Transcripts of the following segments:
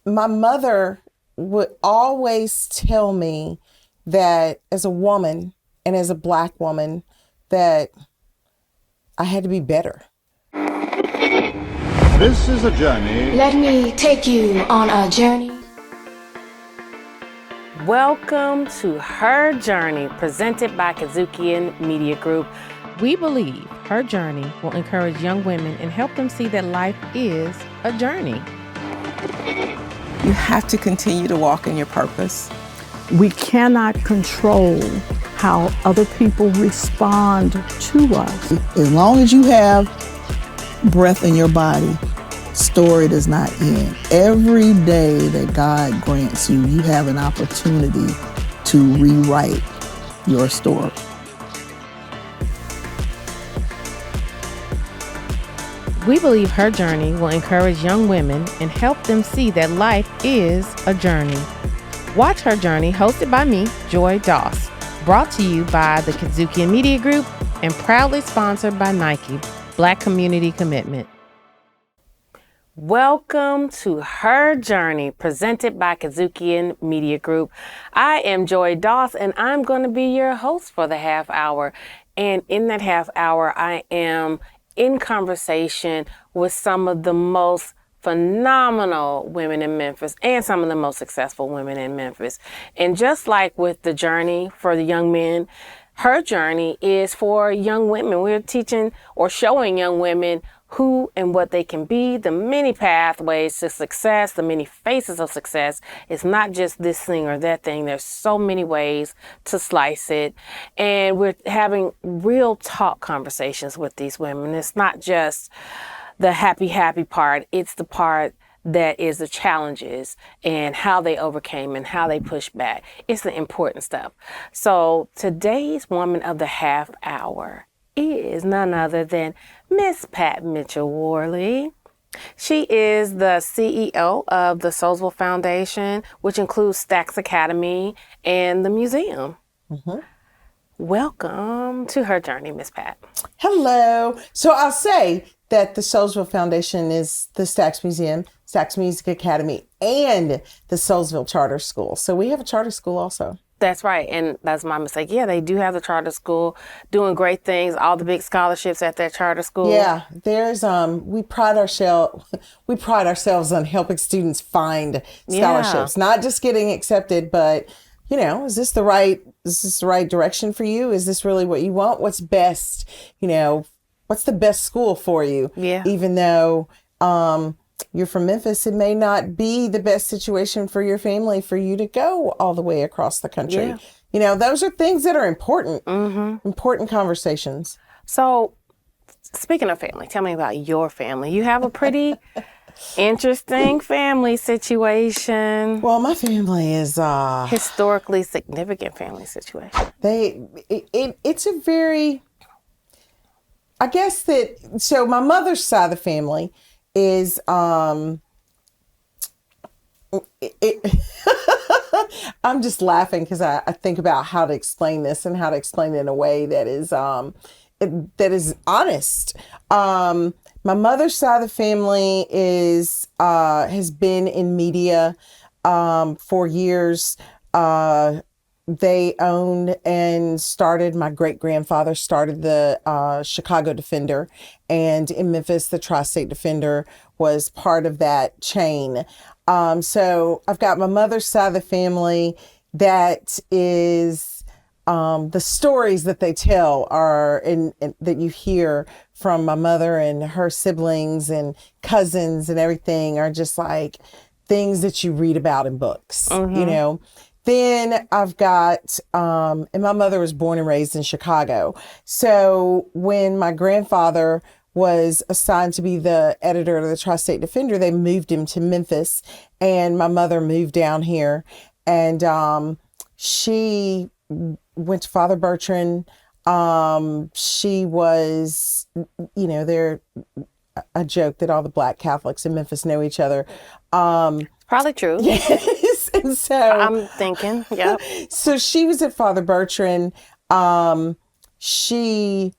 my mother would always tell me that as a woman and as a Black woman, that I had to be better. This is a journey. Let me take you on a journey. Welcome to Her Journey, presented by Kazukian Media Group. We believe Her Journey will encourage young women and help them see that life is a journey. You have to continue to walk in your purpose. We cannot control how other people respond to us. As long as you have breath in your body, story does not end. Every day that God grants you, you have an opportunity to rewrite your story. We believe Her Journey will encourage young women and help them see that life is a journey. Watch Her Journey, hosted by me, Joy Doss, brought to you by the Kazukian Media Group and proudly sponsored by Nike, Black Community Commitment. Welcome to Her Journey, presented by Kazukian Media Group. I am Joy Doss, and I'm going to be your host for the half hour. And in that half hour, I am in conversation with some of the most phenomenal women in Memphis and some of the most successful women in Memphis. And just like with the journey for the young men, Her Journey is for young women. We're teaching or showing young women who and what they can be, the many pathways to success, the many faces of success. It's not just this thing or that thing. There's so many ways to slice it. And we're having real talk conversations with these women. It's not just the happy part. It's the part that is the challenges and how they overcame and how they pushed back. It's the important stuff. So today's woman of the half hour is none other than Miss Pat Mitchell Worley. She is the CEO of the Soulsville Foundation, which includes Stax Academy and the museum. Mm-hmm. Welcome to Her Journey, Miss Pat. Hello. So I'll say that the Soulsville Foundation is the Stax Museum, Stax Music Academy, and the Soulsville Charter School. So we have a charter school also. That's right. And that's my mistake. Yeah, they do have the charter school doing great things, all the big scholarships at that charter school. Yeah, there's we pride ourselves on helping students find scholarships, not just getting accepted, but is this the right direction for you? Is this really what you want? What's best? What's the best school for you? Yeah. Even though you're from Memphis, it may not be the best situation for your family for you to go all the way across the country. Yeah. Those are things that are important, important conversations. So speaking of family, tell me about your family. You have a pretty interesting family situation. Well, my family is historically significant family situation. It's a very, I guess so my mother's side of the family is I'm just laughing because I think about how to explain this and how to explain it in a way that is honest. My mother's side of the family has been in media for years. They owned and started, my great-grandfather started the Chicago Defender, and in Memphis, the Tri-State Defender was part of that chain. So I've got my mother's side of the family that is, the stories that they tell are, and that you hear from my mother and her siblings and cousins and everything are just like things that you read about in books, Then I've got, and my mother was born and raised in Chicago. So when my grandfather was assigned to be the editor of the Tri-State Defender, they moved him to Memphis, and my mother moved down here, and she went to Father Bertrand. She was, they're a joke that all the Black Catholics in Memphis know each other. Probably true. Yes. And so I'm thinking, yeah. So she was at Father Bertrand. She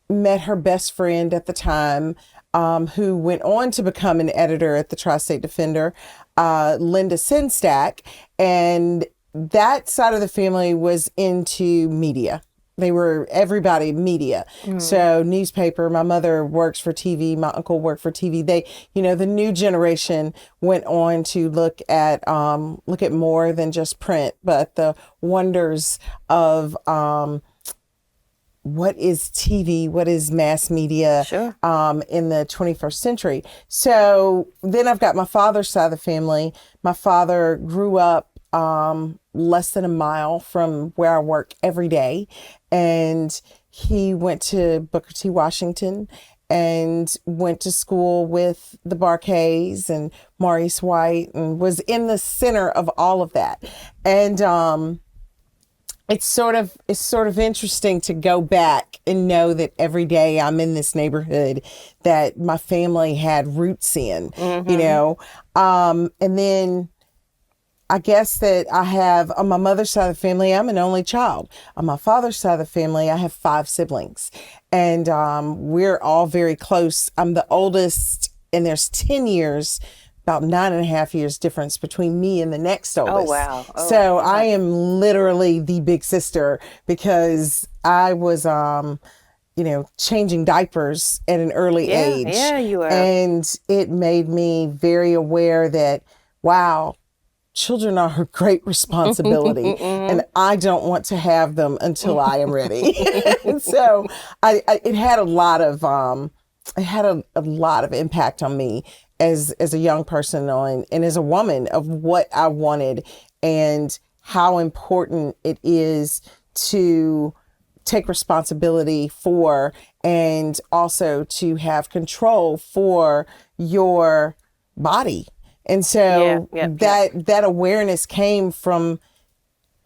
met her best friend at the time who went on to become an editor at the Tri-State Defender, Linda Sinstack, and that side of the family was into media. They were everybody media. So newspaper, my mother works for TV, my uncle worked for TV. They, the new generation went on to look at more than just print, but the wonders of what is TV, what is mass media in the 21st century. So then I've got my father's side of the family. My father grew up less than a mile from where I work every day. And he went to Booker T. Washington and went to school with the Barkays and Maurice White and was in the center of all of that. And it's sort of interesting to go back and know that every day I'm in this neighborhood that my family had roots in, and then I guess that I have, on my mother's side of the family, I'm an only child. On my father's side of the family, I have 5 siblings. And we're all very close. I'm the oldest, and there's 10 years, about 9.5 years difference between me and the next oldest. Oh, wow. Oh, so I am literally the big sister because I was, changing diapers at an early age. Yeah, you are. And it made me very aware that, wow, children are a great responsibility, and I don't want to have them until I am ready. So it had a lot of impact on me as a young person and as a woman of what I wanted and how important it is to take responsibility for and also to have control for your body. And so that awareness came from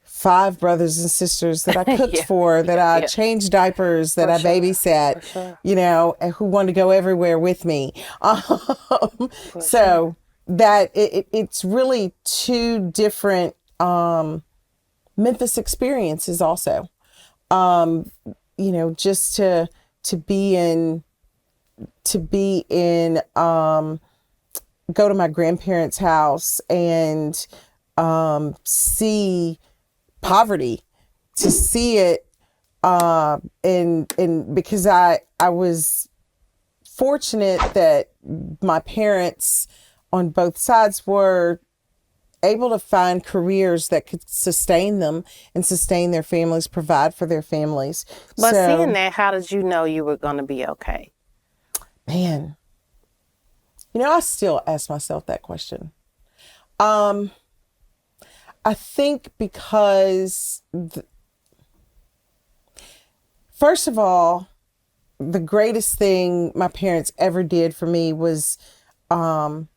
5 brothers and sisters that I cooked for, that I changed diapers, that I babysat, and who wanted to go everywhere with me. So that it's really 2 different Memphis experiences also. Just to be in go to my grandparents' house and see poverty, to see it, and because I was fortunate that my parents on both sides were able to find careers that could sustain them and sustain their families, provide for their families. But seeing that, how did you know you were going to be okay? Man. I still ask myself that question. I think because, first of all, the greatest thing my parents ever did for me was, I'm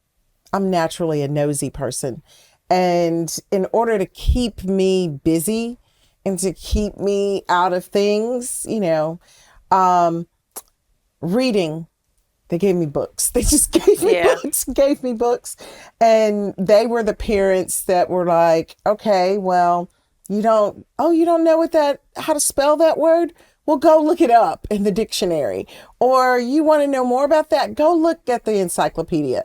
naturally a nosy person. And in order to keep me busy and to keep me out of things, reading, they gave me books. They just gave me books. And they were the parents that were like, okay, well, you don't know how to spell that word? Well, go look it up in the dictionary. Or you want to know more about that? Go look at the encyclopedia.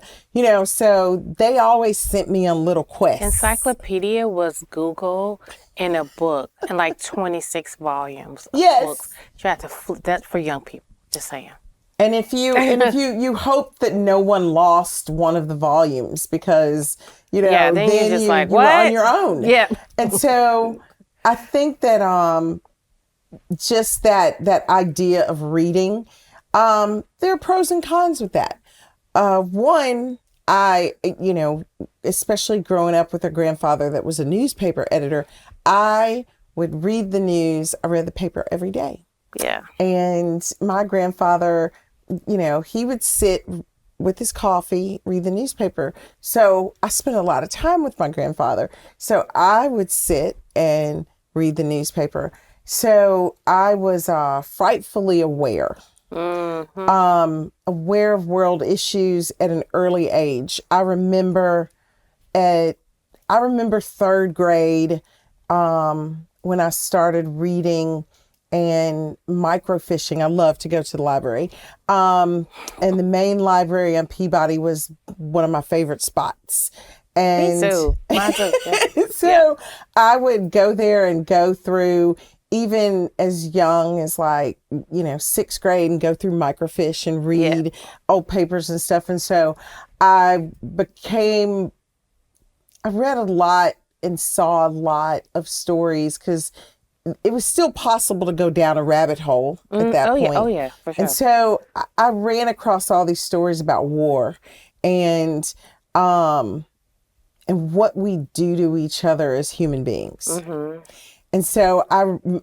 So they always sent me on little quests. Encyclopedia was Google in a book in like 26 volumes of books. You had to flip that for young people, just saying. And if you hope that no one lost one of the volumes because, then you're just like, you were on your own. Yeah. And so I think that just that idea of reading, there are pros and cons with that. One, especially growing up with a grandfather that was a newspaper editor, I would read the news. I read the paper every day. Yeah. And my grandfather, he would sit with his coffee, read the newspaper. So I spent a lot of time with my grandfather. So I would sit and read the newspaper. So I was frightfully aware, aware of world issues at an early age. I remember 3rd grade when I started reading and microfishing. I love to go to the library. And the main library on Peabody was one of my favorite spots. And Me too. Mine too. Yeah. so I would go there and go through, even as young as like, 6th grade, and go through microfiche and read old papers and stuff. And so I read a lot and saw a lot of stories, because it was still possible to go down a rabbit hole at that point. Oh yeah, for sure. And so I ran across all these stories about war and what we do to each other as human beings. Mm-hmm. And so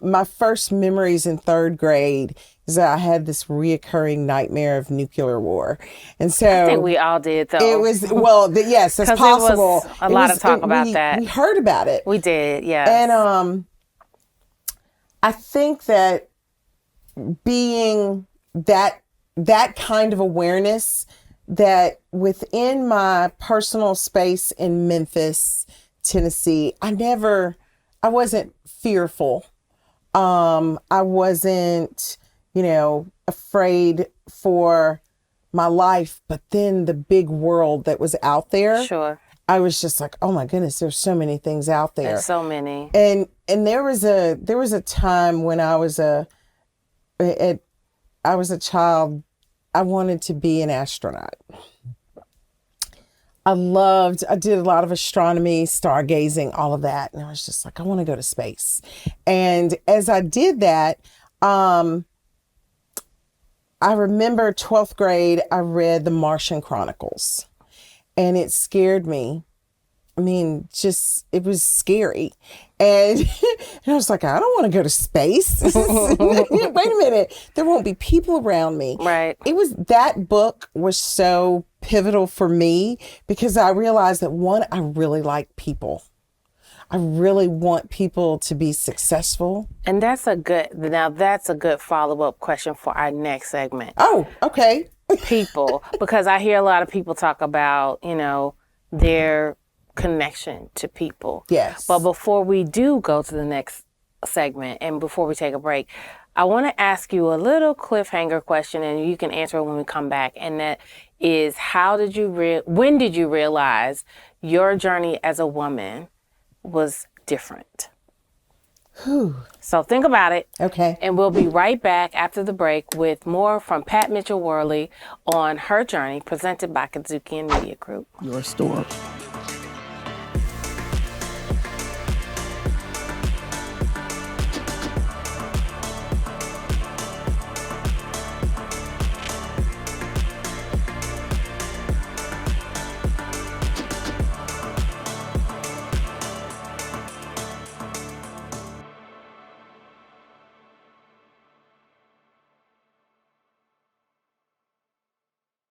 my first memories in 3rd grade is that I had this reoccurring nightmare of nuclear war. And so I think we all did, though. it was, yes, that's 'Cause possible. There was a lot of talk about that. We heard about it. We did, yeah. And I think that being that kind of awareness, that within my personal space in Memphis, Tennessee, I wasn't fearful. I wasn't, afraid for my life, but then the big world that was out there. Sure. I was just like, oh my goodness, there's so many things out there. There's so many. And there was a time when I was a child, I wanted to be an astronaut. I did a lot of astronomy, stargazing, all of that. And I was just like, I want to go to space. And as I did that, I remember 12th grade, I read The Martian Chronicles, and it scared me. I mean, it was scary. And I was like, I don't want to go to space. Wait a minute. There won't be people around me. Right. That book was so pivotal for me, because I realized that, one, I really like people. I really want people to be successful. And that's a good follow-up question for our next segment. Oh, okay. People, because I hear a lot of people talk about, their connection to people. Yes. But before we do go to the next segment and before we take a break, I want to ask you a little cliffhanger question, and you can answer it when we come back. And that is, when did you realize your journey as a woman was different? So think about it. Okay. And we'll be right back after the break with more from Pat Mitchell Worley on her journey, presented by Kazuki and Media Group. Your story.